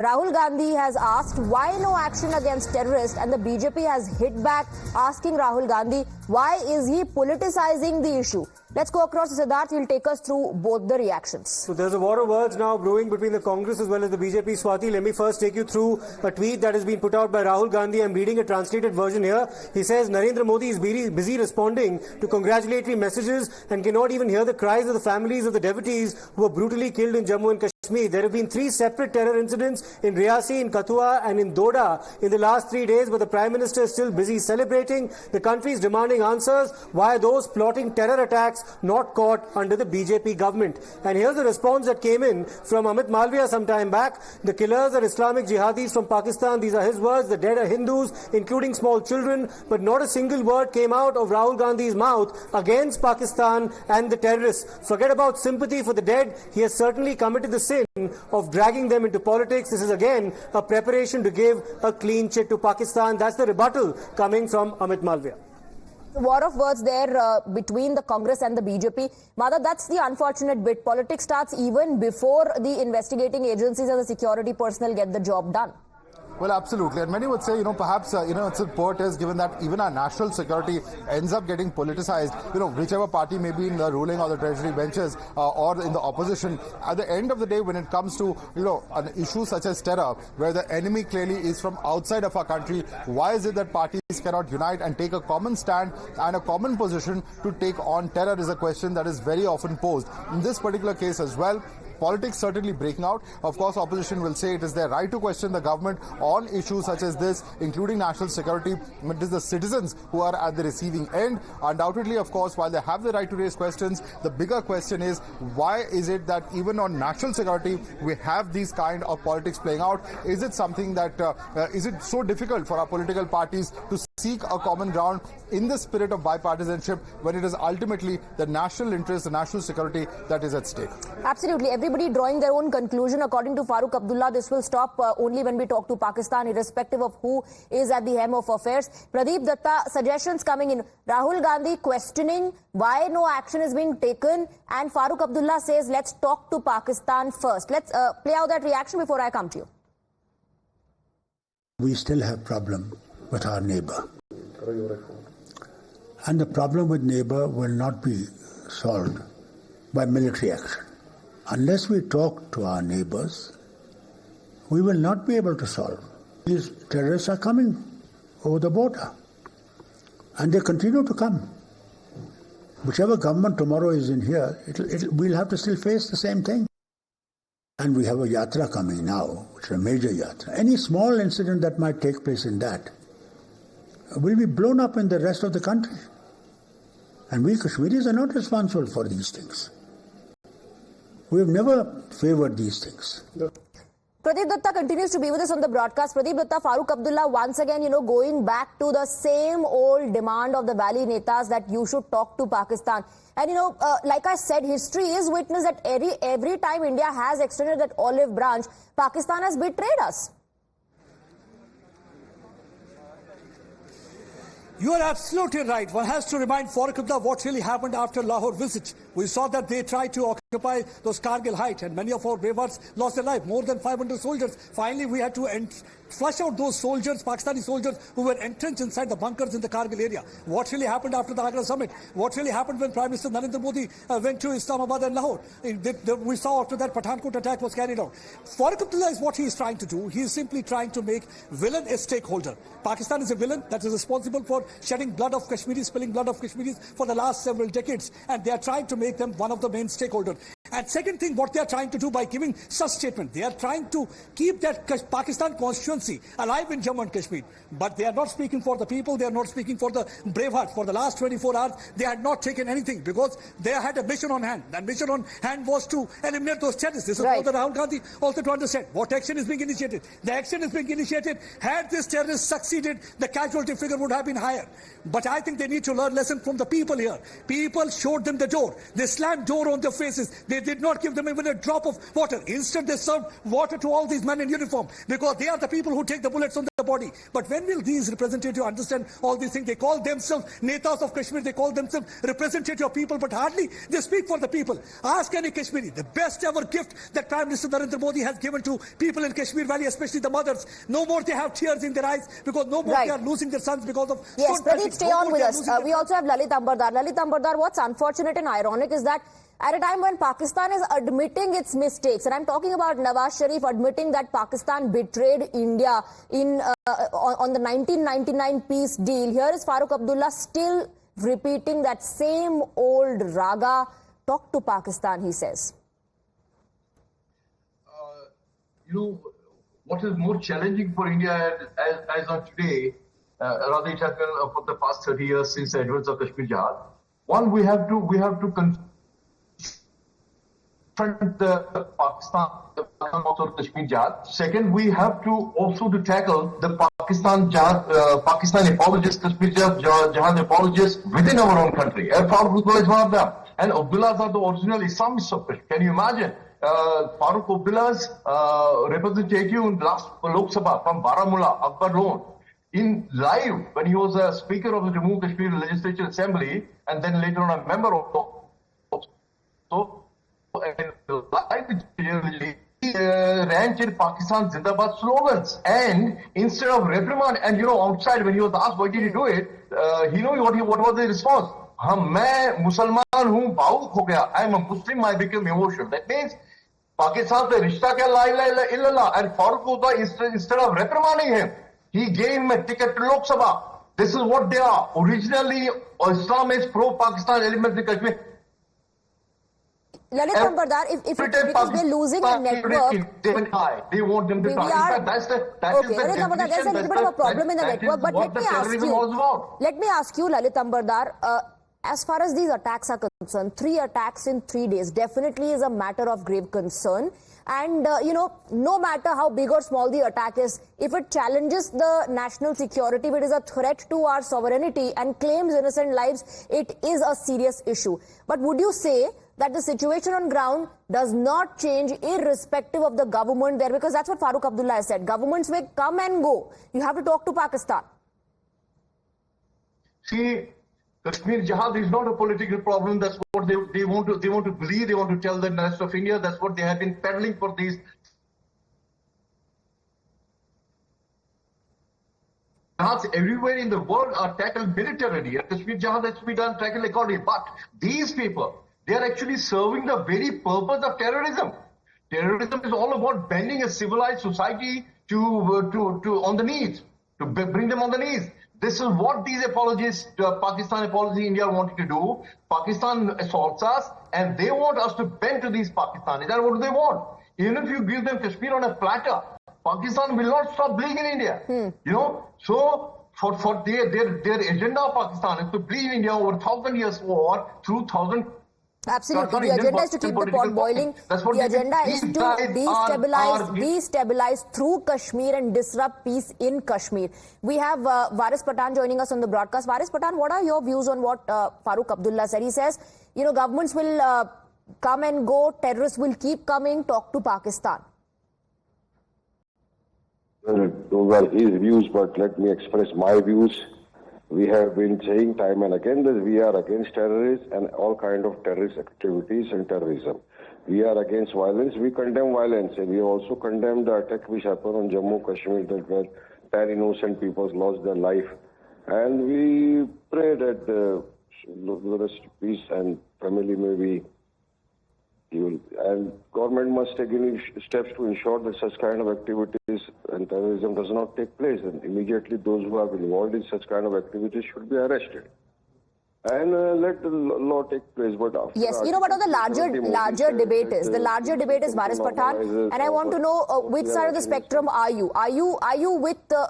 Rahul Gandhi has asked why no action against terrorists, and the BJP has hit back asking Rahul Gandhi why is he politicizing the issue. Let's go across to Siddharth. He'll take us through both the reactions. So there's a war of words now brewing between the Congress as well as the BJP. Swati, let me first take you through a tweet that has been put out by Rahul Gandhi. I'm reading a translated version here. He says Narendra Modi is busy responding to congratulatory messages and cannot even hear the cries of the families of the devotees who were brutally killed in Jammu and Kashmir. There have been 3 separate terror incidents in Riyasi, in Kathua and in Doda in the last 3 days, but the Prime Minister is still busy celebrating. The country is demanding answers. Why are those plotting terror attacks not caught under the BJP government? And here's the response that came in from Amit Malviya some time back. The killers are Islamic jihadis from Pakistan. These are his words. The dead are Hindus, including small children. But not a single word came out of Rahul Gandhi's mouth against Pakistan and the terrorists. Forget about sympathy for the dead. He has certainly committed the sin of dragging them into politics. This is again a preparation to give a clean chit to Pakistan. That's the rebuttal coming from Amit Malviya. War of words there between the Congress and the BJP. Madhav, that's the unfortunate bit. Politics starts even before the investigating agencies and the security personnel get the job done. Well, absolutely. And many would say, perhaps, it's a poor test given that even our national security ends up getting politicized, whichever party may be in the ruling or the treasury benches or in the opposition. At the end of the day, when it comes to, an issue such as terror, where the enemy clearly is from outside of our country, why is it that parties cannot unite and take a common stand and a common position to take on terror is a question that is very often posed. In this particular case as well, politics certainly breaking out. Of course, opposition will say it is their right to question the government on issues such as this, including national security. But it is the citizens who are at the receiving end. Undoubtedly, of course, while they have the right to raise questions, the bigger question is why is it that even on national security we have these kind of politics playing out? Is it something that is it so difficult for our political parties to seek a common ground in the spirit of bipartisanship when it is ultimately the national interest, the national security that is at stake? Absolutely. Everybody drawing their own conclusion. According to Farooq Abdullah, this will stop only when we talk to Pakistan, irrespective of who is at the helm of affairs. Pradeep Datta, suggestions coming in. Rahul Gandhi questioning why no action is being taken, and Farooq Abdullah says, let's talk to Pakistan first. Let's play out that reaction before I come to you. We still have problem with our neighbor. And the problem with neighbor will not be solved by military action. Unless we talk to our neighbors, we will not be able to solve. These terrorists are coming over the border. And they continue to come. Whichever government tomorrow is in here, we'll have to still face the same thing. And we have a yatra coming now, which is a major yatra. Any small incident that might take place in that will be blown up in the rest of the country. And we Kashmiris are not responsible for these things. We have never favored these things. Pradeep Datta continues to be with us on the broadcast. Pradeep Datta, Farooq Abdullah, once again, going back to the same old demand of the Valley Netas that you should talk to Pakistan. And, like I said, history is witness that every time India has extended that olive branch, Pakistan has betrayed us. You are absolutely right. One has to remind Farooq Abdullah what really happened after Lahore visit. We saw that they tried to occupy those Kargil heights, and many of our bravehearts lost their life. More than 500 soldiers. Finally, we had to flush out those soldiers, Pakistani soldiers, who were entrenched inside the bunkers in the Kargil area. What really happened after the Agra summit? What really happened when Prime Minister Narendra Modi went to Islamabad and Lahore? We saw after that Pathankot attack was carried out. Farooq Abdullah is what he is trying to do. He is simply trying to make villain a stakeholder. Pakistan is a villain that is responsible for shedding blood of Kashmiris, spilling blood of Kashmiris for the last several decades. And they are trying to make them one of the main stakeholders. And second thing, what they are trying to do by giving such statement, they are trying to keep that Pakistan constituency alive in Jammu and Kashmir. But they are not speaking for the people, they are not speaking for the bravehearts. For the last 24 hours, they had not taken anything because they had a mission on hand. That mission on hand was to eliminate those terrorists. This is for the Rahul Gandhi also to understand what action is being initiated. The action is being initiated. Had this terrorist succeeded, the casualty figure would have been higher. But I think they need to learn lesson from the people here. People showed them the door. They slammed door on their faces. They They did not give them even a drop of water. Instead, they served water to all these men in uniform because they are the people who take the bullets on their body. But when will these representatives understand all these things? They call themselves Netas of Kashmir. They call themselves representative of people, but hardly they speak for the people. Ask any Kashmiri. The best ever gift that Prime Minister Narendra Modi has given to people in Kashmir Valley, especially the mothers. No more they have tears in their eyes because no more they are losing their sons because of... Yes, Pradeep, stay on with us. We also have Lalit Ambardar. Lalit Ambardar, what's unfortunate and ironic is that at a time when Pakistan is admitting its mistakes, and I'm talking about Nawaz Sharif admitting that Pakistan betrayed India in on the 1999 peace deal, here is Farooq Abdullah still repeating that same old raga. Talk to Pakistan, he says. What is more challenging for India as of today, rather it has been for the past 30 years since the advance of Kashmir Jihad. One, we have to confront the Pakistan Kashmir Jihad. Second, we have to also to tackle the Pakistan apologists, Kashmir Jihad apologists within our own country. Farooq Abdullah is one of them. And Abdullahs are the original Islamists of Kashmir. Can you imagine? Farooq Abdullah's representative in last Lok Sabha from Baramulla, Akbar Road, in live when he was a speaker of the Jammu Kashmir Legislature Assembly and then later on a member of he ranted Pakistan Zindabad slogans, and instead of reprimand, and outside when he was asked why did he do it, he knew what was the response. मैं मुसलमान हूँ, भावुक हो गया. I am a Muslim, I became emotional. That means Pakistan से रिश्ता क्या ला इला इल्लल्लाह. And Farooq Abdullah, instead of reprimanding him, he gave him a ticket to Lok Sabha. This is what they are. Originally, Islam is pro-Pakistan elements in Kashmir. Lalit Ambardar, because we're losing a network, they want them to die. Lalit Ambardar, there's a little bit of a problem in the network, but let me ask you, Lalit Ambardar, as far as these attacks are concerned, 3 attacks in 3 days definitely is a matter of grave concern. And, no matter how big or small the attack is, if it challenges the national security, if it is a threat to our sovereignty and claims innocent lives, it is a serious issue. But would you say that the situation on ground does not change irrespective of the government there? Because that's what Farooq Abdullah has said. Governments may come and go. You have to talk to Pakistan. See, Kashmir Jihad is not a political problem. That's what they want to believe. They want to tell the rest of India. That's what they have been peddling for these. Jihads everywhere in the world are tackled militarily. Kashmir Jihad has to be done tackled accordingly. But these people, they are actually serving the very purpose of terrorism. Terrorism is all about bending a civilized society to on the knees, to bring them on the knees. This is what these apologists, Pakistan apology, India wanted to do. Pakistan assaults us and they want us to bend to these Pakistanis. That's what they want. Even if you give them Kashmir on a platter, Pakistan will not stop bleeding in India. So for their agenda of Pakistan is to bleed India over 1,000 years war through 1,000. Absolutely. The agenda is to keep the pot boiling. The agenda is to destabilize through Kashmir and disrupt peace in Kashmir. We have Varis Pathan joining us on the broadcast. Varis Pathan, what are your views on what Farooq Abdullah said? He says, governments will come and go, terrorists will keep coming, talk to Pakistan. Well, those are his views, but let me express my views. We have been saying time and again that we are against terrorists and all kind of terrorist activities and terrorism. We are against violence. We condemn violence, and we also condemn the attack which happened on Jammu Kashmir, that where 10 innocent people lost their life. And we pray that the peace and family may be healed. And government must take any steps to ensure that such kind of activities and terrorism does not take place. And immediately those who are involved in such kind of activities should be arrested. And let the law take place. But yes, what the larger debate is? The larger debate is Varis Pathan, and I want to know which side of the spectrum are you? Are you with the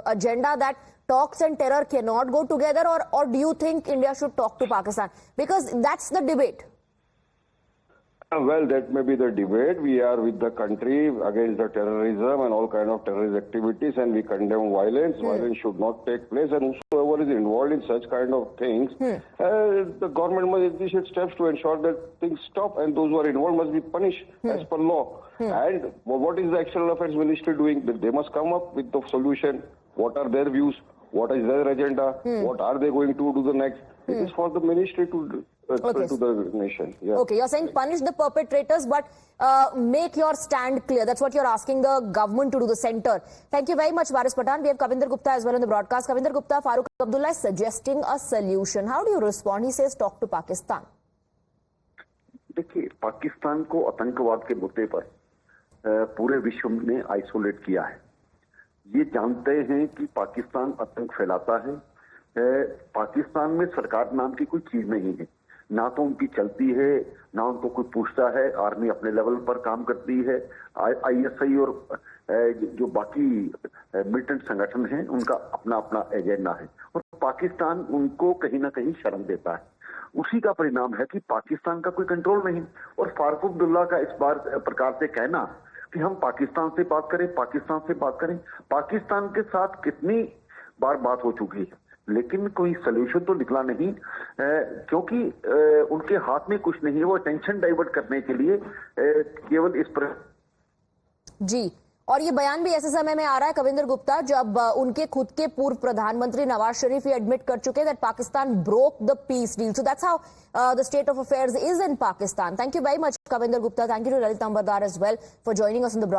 agenda that talks and terror cannot go together, or do you think India should talk to Pakistan? Because that's the debate. Well, that may be the debate. We are with the country against the terrorism and all kind of terrorist activities, and we condemn violence. Violence should not take place, and whosoever whoever is involved in such kind of things, the government must initiate steps to ensure that things stop, and those who are involved must be punished as per law. And what is the External Affairs Ministry doing? They must come up with the solution. What are their views? What is their agenda? What are they going to do the next? It is for the ministry to to the nation. Yeah. Okay, you're saying punish the perpetrators, but make your stand clear. That's what you're asking the government to do, the center. Thank you very much, Varis Pathan. We have Kavinder Gupta as well in the broadcast. Kavinder Gupta, Farooq Abdullah is suggesting a solution. How do you respond? He says talk to Pakistan. देखिए, पाकिस्तान को आतंकवाद के मुद्दे पर पूरे विश्व ने isolate किया है। ये जानते हैं कि पाकिस्तान आतंक फैलाता है। पाकिस्तान में सरकार नाम की कोई चीज नहीं है, ना तो उनकी चलती है, ना उनको कोई पूछता है। आर्मी अपने लेवल पर काम करती है, आईएसआई और जो बाकी मिलिटेंट संगठन हैं उनका अपना अपना एजेंडा है, और पाकिस्तान उनको कहीं ना कहीं शर्म देता है। उसी का परिणाम है कि पाकिस्तान का कोई कंट्रोल नहीं। और फारूक अब्दुल्ला का इस बार प्रकार से कहना कि हम पाकिस्तान से बात करें, पाकिस्तान से बात करें, पाकिस्तान के साथ कितनी बार बात हो चुकी है, लेकिन कोई सलूशन तो निकला नहीं, क्योंकि उनके हाथ में कुछ नहीं है। वो टेंशन डाइवर्ट करने के लिए केवल इस पर जी। और ये बयान भी ऐसे समय में आ रहा है कविंदर गुप्ता जब उनके खुद के पूर्व प्रधानमंत्री नवाज शरीफ ये एडमिट कर चुके that Pakistan broke the peace deal. So that's how the state of affairs is in Pakistan. Thank you very much Kavinder Gupta. Thank you too Lalit Ambardar as well for joining us in the broadcast.